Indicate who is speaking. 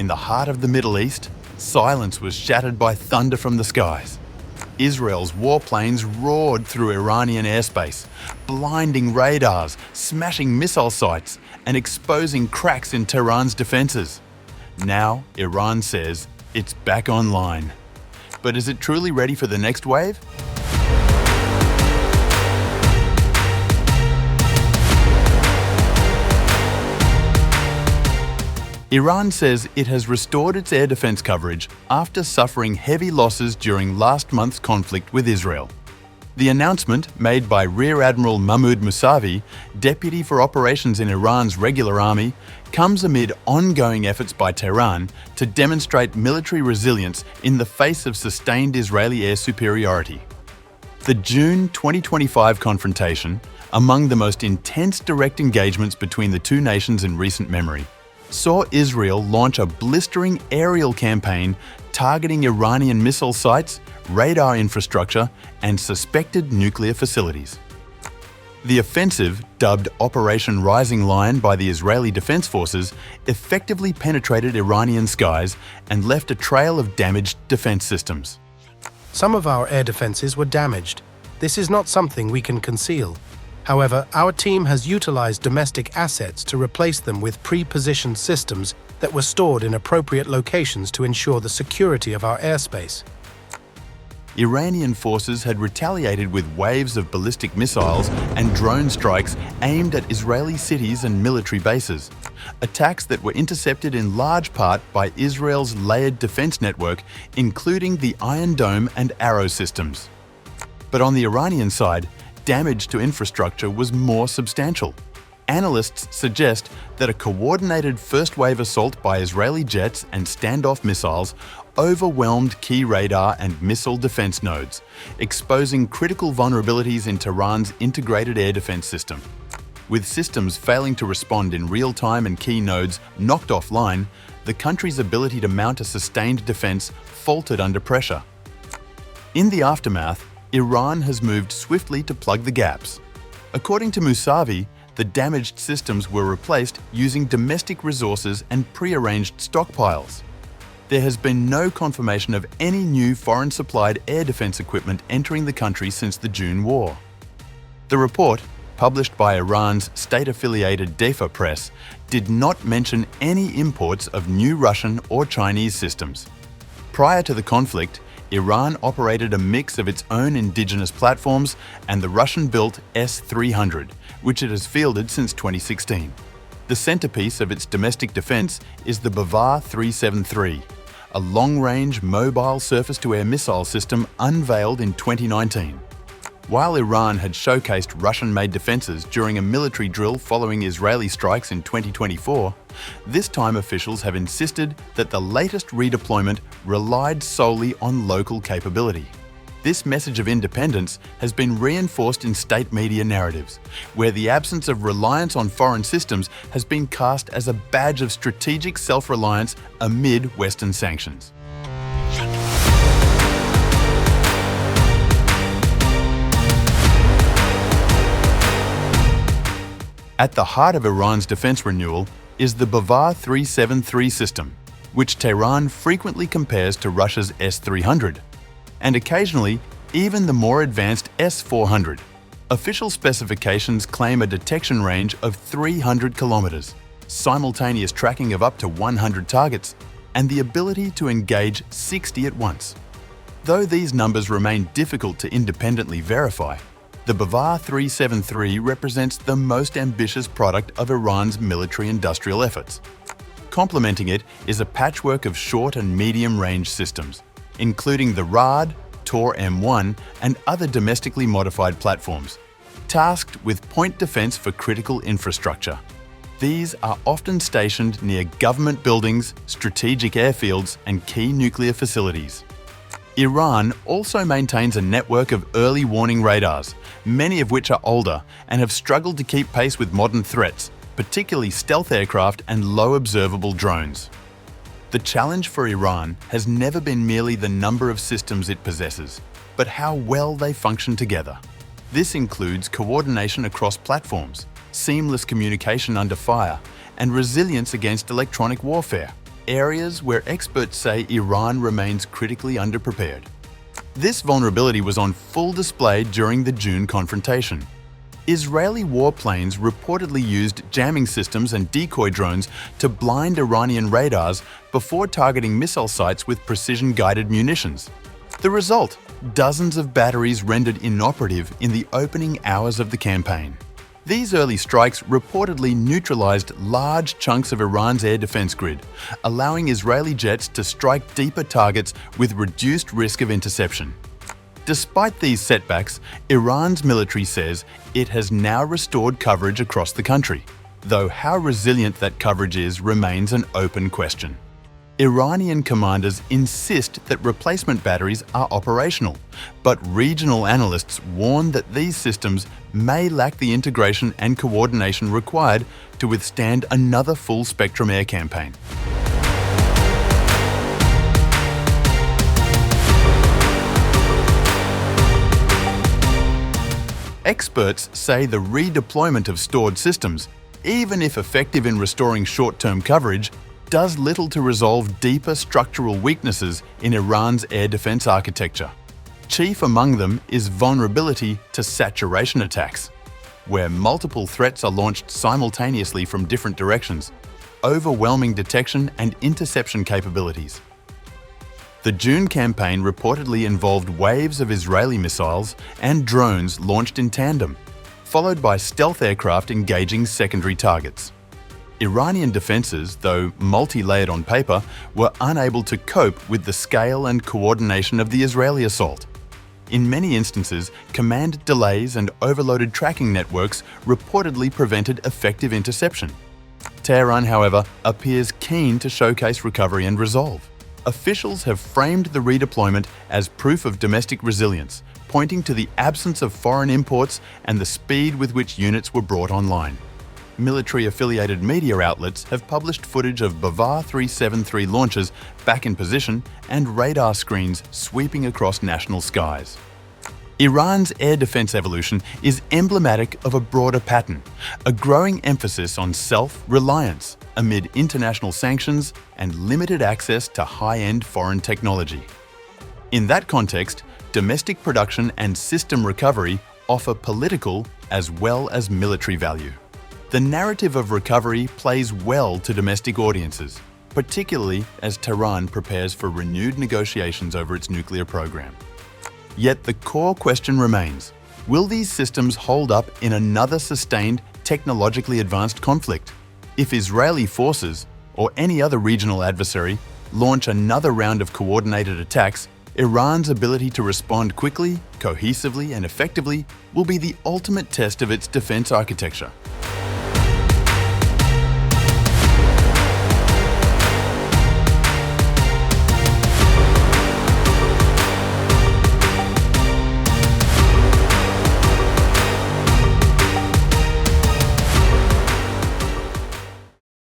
Speaker 1: In the heart of the Middle East, silence was shattered by thunder from the skies. Israel's warplanes roared through Iranian airspace, blinding radars, smashing missile sites, and exposing cracks in Tehran's defenses. Now, Iran says it's back online. But is it truly ready for the next wave? Iran says it has restored its air defense coverage after suffering heavy losses during last month's conflict with Israel. The announcement, made by Rear Admiral Mahmoud Mousavi, deputy for operations in Iran's regular army, comes amid ongoing efforts by Tehran to demonstrate military resilience in the face of sustained Israeli air superiority. The June 2025 confrontation, among the most intense direct engagements between the two nations in recent memory, saw Israel launch a blistering aerial campaign targeting Iranian missile sites, radar infrastructure, and suspected nuclear facilities. The offensive, dubbed Operation Rising Lion by the Israeli Defense Forces, effectively penetrated Iranian skies and left a trail of damaged defense systems.
Speaker 2: Some of our air defenses were damaged. This is not something we can conceal. However, our team has utilized domestic assets to replace them with pre-positioned systems that were stored in appropriate locations to ensure the security of our airspace.
Speaker 1: Iranian forces had retaliated with waves of ballistic missiles and drone strikes aimed at Israeli cities and military bases, attacks that were intercepted in large part by Israel's layered defense network, including the Iron Dome and Arrow systems. But on the Iranian side, damage to infrastructure was more substantial. Analysts suggest that a coordinated first-wave assault by Israeli jets and standoff missiles overwhelmed key radar and missile defense nodes, exposing critical vulnerabilities in Tehran's integrated air defense system. With systems failing to respond in real time and key nodes knocked offline, the country's ability to mount a sustained defense faltered under pressure. In the aftermath, Iran has moved swiftly to plug the gaps. According to Mousavi, the damaged systems were replaced using domestic resources and pre-arranged stockpiles. There has been no confirmation of any new foreign-supplied air defense equipment entering the country since the June war. The report, published by Iran's state-affiliated DEFA press, did not mention any imports of new Russian or Chinese systems. Prior to the conflict, Iran operated a mix of its own indigenous platforms and the Russian-built S-300, which it has fielded since 2016. The centerpiece of its domestic defense is the Bavar-373, a long-range mobile surface-to-air missile system unveiled in 2019. While Iran had showcased Russian-made defenses during a military drill following Israeli strikes in 2024, this time officials have insisted that the latest redeployment relied solely on local capability. This message of independence has been reinforced in state media narratives, where the absence of reliance on foreign systems has been cast as a badge of strategic self-reliance amid Western sanctions. At the heart of Iran's defense renewal is the Bavar-373 system, which Tehran frequently compares to Russia's S-300, and occasionally even the more advanced S-400. Official specifications claim a detection range of 300 kilometers, simultaneous tracking of up to 100 targets, and the ability to engage 60 at once. Though these numbers remain difficult to independently verify, the Bavar-373 represents the most ambitious product of Iran's military-industrial efforts. Complementing it is a patchwork of short and medium-range systems, including the RAD, Tor M1, and other domestically modified platforms, tasked with point defense for critical infrastructure. These are often stationed near government buildings, strategic airfields, and key nuclear facilities. Iran also maintains a network of early warning radars, many of which are older and have struggled to keep pace with modern threats, particularly stealth aircraft and low observable drones. The challenge for Iran has never been merely the number of systems it possesses, but how well they function together. This includes coordination across platforms, seamless communication under fire, and resilience against electronic warfare. areas where experts say Iran remains critically underprepared. This vulnerability was on full display during the June confrontation. Israeli warplanes reportedly used jamming systems and decoy drones to blind Iranian radars before targeting missile sites with precision-guided munitions. The result: dozens of batteries rendered inoperative in the opening hours of the campaign. These early strikes reportedly neutralized large chunks of Iran's air defense grid, allowing Israeli jets to strike deeper targets with reduced risk of interception. Despite these setbacks, Iran's military says it has now restored coverage across the country, though how resilient that coverage is remains an open question. Iranian commanders insist that replacement batteries are operational, but regional analysts warn that these systems may lack the integration and coordination required to withstand another full-spectrum air campaign. Experts say the redeployment of stored systems, even if effective in restoring short-term coverage, does little to resolve deeper structural weaknesses in Iran's air defense architecture. Chief among them is vulnerability to saturation attacks, where multiple threats are launched simultaneously from different directions, overwhelming detection and interception capabilities. The June campaign reportedly involved waves of Israeli missiles and drones launched in tandem, followed by stealth aircraft engaging secondary targets. Iranian defenses, though multi-layered on paper, were unable to cope with the scale and coordination of the Israeli assault. In many instances, command delays and overloaded tracking networks reportedly prevented effective interception. Tehran, however, appears keen to showcase recovery and resolve. Officials have framed the redeployment as proof of domestic resilience, pointing to the absence of foreign imports and the speed with which units were brought online. Military-affiliated media outlets have published footage of Bavar-373 launches back in position and radar screens sweeping across national skies. Iran's air defense evolution is emblematic of a broader pattern, a growing emphasis on self-reliance amid international sanctions and limited access to high-end foreign technology. In that context, domestic production and system recovery offer political as well as military value. The narrative of recovery plays well to domestic audiences, particularly as Tehran prepares for renewed negotiations over its nuclear program. Yet the core question remains: will these systems hold up in another sustained, technologically advanced conflict? If Israeli forces, or any other regional adversary, launch another round of coordinated attacks, Iran's ability to respond quickly, cohesively, and effectively will be the ultimate test of its defense architecture.